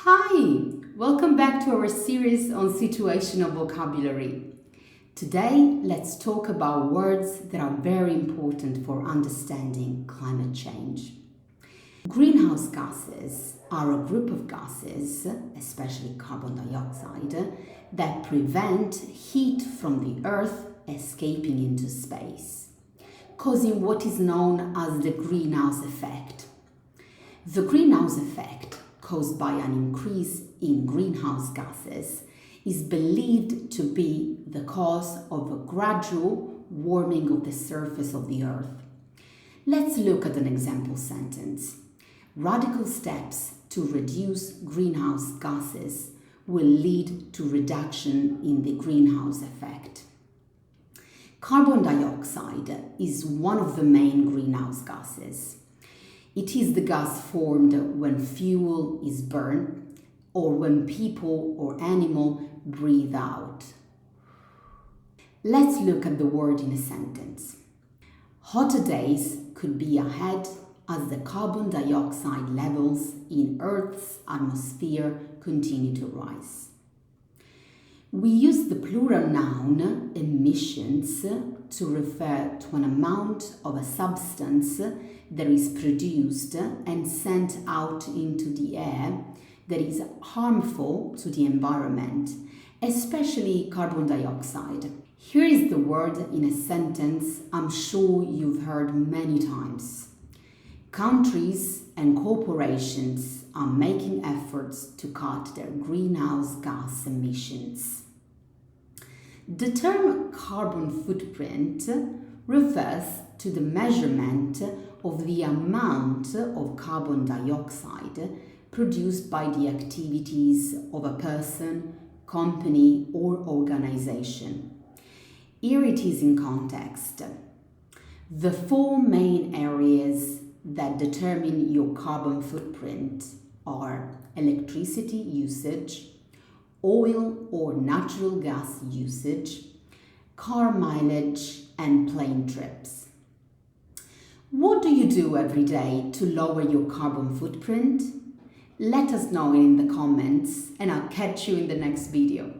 Hi! Welcome back to our series on situational vocabulary. Today, let's talk about words that are very important for understanding climate change. Greenhouse gases are a group of gases, especially carbon dioxide, that prevent heat from the Earth escaping into space, causing what is known as the greenhouse effect. The greenhouse effect, caused by an increase in greenhouse gases, is believed to be the cause of a gradual warming of the surface of the Earth. Let's look at an example sentence. Radical steps to reduce greenhouse gases will lead to reduction in the greenhouse effect. Carbon dioxide is one of the main greenhouse gases. It is the gas formed when fuel is burned or when people or animal breathe out. Let's look at the word in a sentence. Hotter days could be ahead as the carbon dioxide levels in Earth's atmosphere continue to rise. We use the plural noun emissions to refer to an amount of a substance that is produced and sent out into the air that is harmful to the environment, especially carbon dioxide. Here is the word in a sentence I'm sure you've heard many times. Countries and corporations are making efforts to cut their greenhouse gas emissions. The term carbon footprint refers to the measurement of the amount of carbon dioxide produced by the activities of a person, company, or organization. Here it is in context. The four main areas that determine your carbon footprint are electricity usage, oil or natural gas usage, car mileage, and plane trips. What do you do every day to lower your carbon footprint? Let us know in the comments, and I'll catch you in the next video.